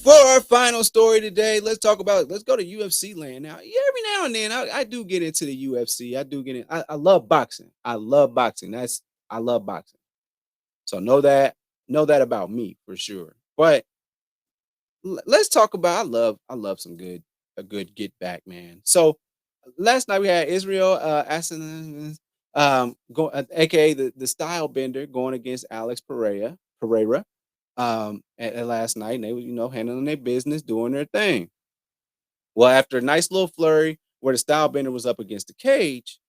For our final story today, let's go to UFC land. Now, yeah, every now and then I do get into the UFC. I do get in. I love boxing. I love boxing. I love boxing. So know that about me for sure. But let's talk about I love a good get back, man. So last night we had Israel Adesanya, aka the style bender, going against Alex Pereira. And last night, and they were, handling their business, doing their thing. Well, after a nice little flurry where the style bender was up against the cage,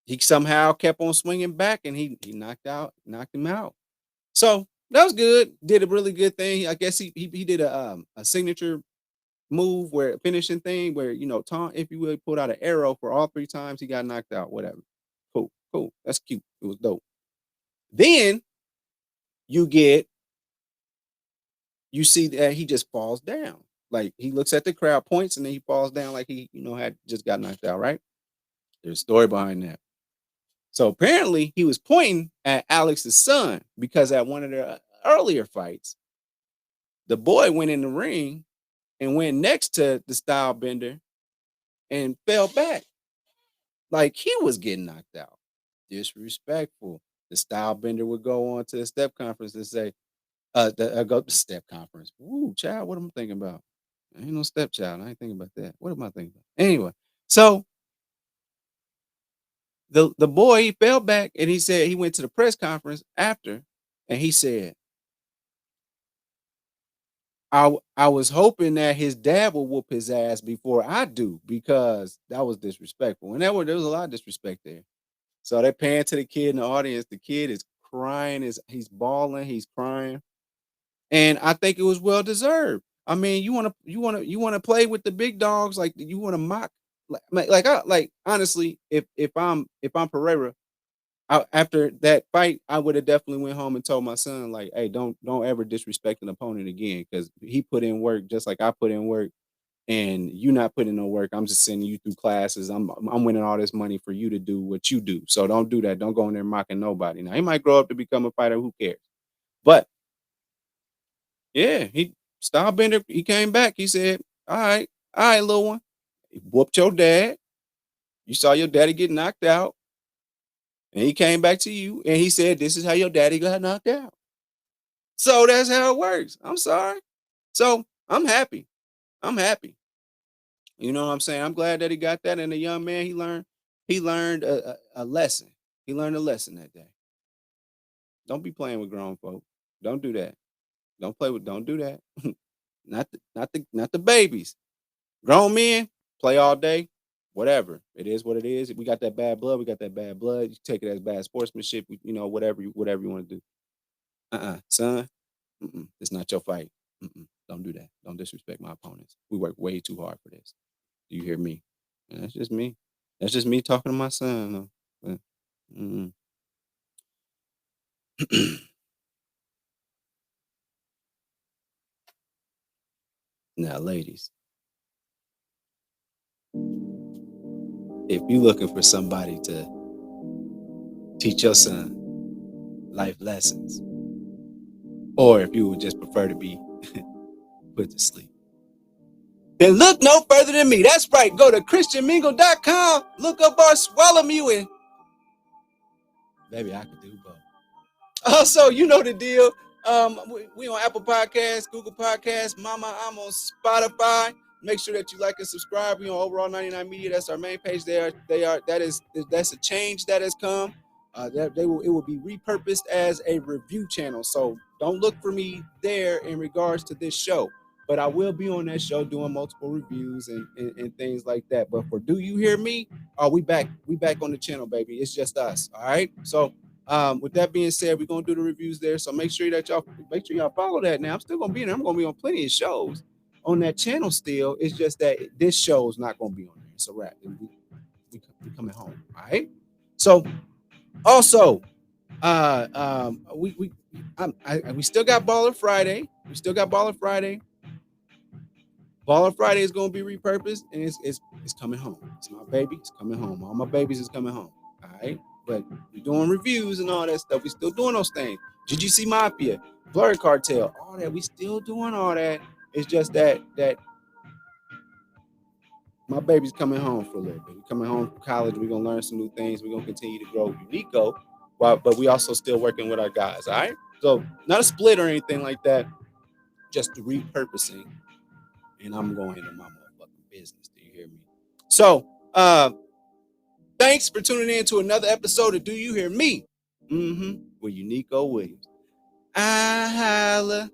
he somehow kept on swinging back, and he knocked him out. So that was good. Did a really good thing. I guess he did a signature move where finishing thing where Tom, if you will, pulled out an arrow for all three times he got knocked out. Whatever. Cool. That's cute. It was dope. Then you get you see that he just falls down. Like he looks at the crowd, points, and then he falls down like he, had just got knocked out, right? There's a story behind that. So apparently he was pointing at Alex's son because at one of their earlier fights, the boy went in the ring and went next to the style bender and fell back. Like he was getting knocked out. Disrespectful. The style bender would go on to the step conference and say, go to step conference. Ooh, child, what am I thinking about? I ain't no stepchild. I ain't thinking about that. What am I thinking about? Anyway, so the boy he fell back and he said he went to the press conference after and he said, I was hoping that his dad will whoop his ass before I do because that was disrespectful. And there was a lot of disrespect there. So they're paying to the kid in the audience. The kid is crying, he's bawling, he's crying. And I think it was well deserved. I mean, you want to play with the big dogs, like you want to mock, like honestly, if I'm Pereira, after that fight, I would have definitely went home and told my son, like, hey, don't ever disrespect an opponent again because he put in work just like I put in work, and you not putting in no work. I'm just sending you through classes. I'm winning all this money for you to do what you do. So don't do that. Don't go in there mocking nobody. Now he might grow up to become a fighter. Who cares? But yeah, he Stylebender, he came back. He said, all right, little one. He whooped your dad. You saw your daddy get knocked out. And he came back to you and he said, this is how your daddy got knocked out. So that's how it works. I'm sorry. So I'm happy. I'm happy. You know what I'm saying? I'm glad that he got that. And the young man, he learned a lesson. He learned a lesson that day. Don't be playing with grown folk. Don't do that. Don't do that. Not the babies. Grown men play all day, whatever. It is what it is. We got that bad blood. We got that bad blood. You take it as bad sportsmanship. Whatever you want to do. Son. It's not your fight. Don't do that. Don't disrespect my opponents. We work way too hard for this. Do you hear me? And that's just me. That's just me talking to my son. But, now, ladies, if you're looking for somebody to teach your son life lessons, or if you would just prefer to be put to sleep, then look no further than me. That's right. Go to christianmingle.com, look up our Swallow Mew, and baby, I could do both. Also, you know the deal. We on Apple Podcasts, Google Podcasts, Mama, I'm on Spotify. Make sure that you like and subscribe. We on Overall 99 Media. That's our main page. That's a change that has come. It will be repurposed as a review channel. So don't look for me there in regards to this show. But I will be on that show doing multiple reviews and things like that. But for Do You Hear Me? We back on the channel, baby. It's just us. All right. So with that being said, we're gonna do the reviews there. So make sure y'all follow that. Now I'm still gonna be in there. I'm gonna be on plenty of shows on that channel still. It's just that this show is not gonna be on there. It's a wrap. We coming home. All right. So also, we still got Baller Friday. Baller Friday is gonna be repurposed and it's coming home. It's my baby. It's coming home. All my babies is coming home. All right. But we're doing reviews and all that stuff. We're still doing those things. GGC Mafia. Blurred Cartel, all that. We still doing all that. It's just that my baby's coming home for a little bit. We're coming home from college. We're gonna learn some new things. We're gonna continue to grow Unico, but we also still working with our guys. All right. So not a split or anything like that. Just the repurposing. And I'm going into my motherfucking business. Do you hear me? So thanks for tuning in to another episode of Do You Hear Me? With Unico Williams. I holla.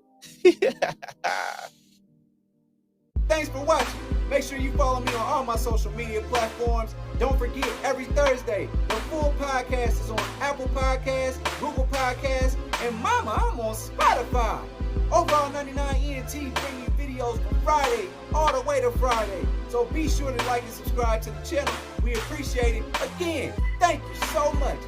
Thanks for watching. Make sure you follow me on all my social media platforms. Don't forget, every Thursday, the full podcast is on Apple Podcasts, Google Podcasts, and mama, I'm on Spotify. Overall 99 ENT bring you videos from Friday all the way to Friday. So be sure to like and subscribe to the channel. We appreciate it. Again, thank you so much.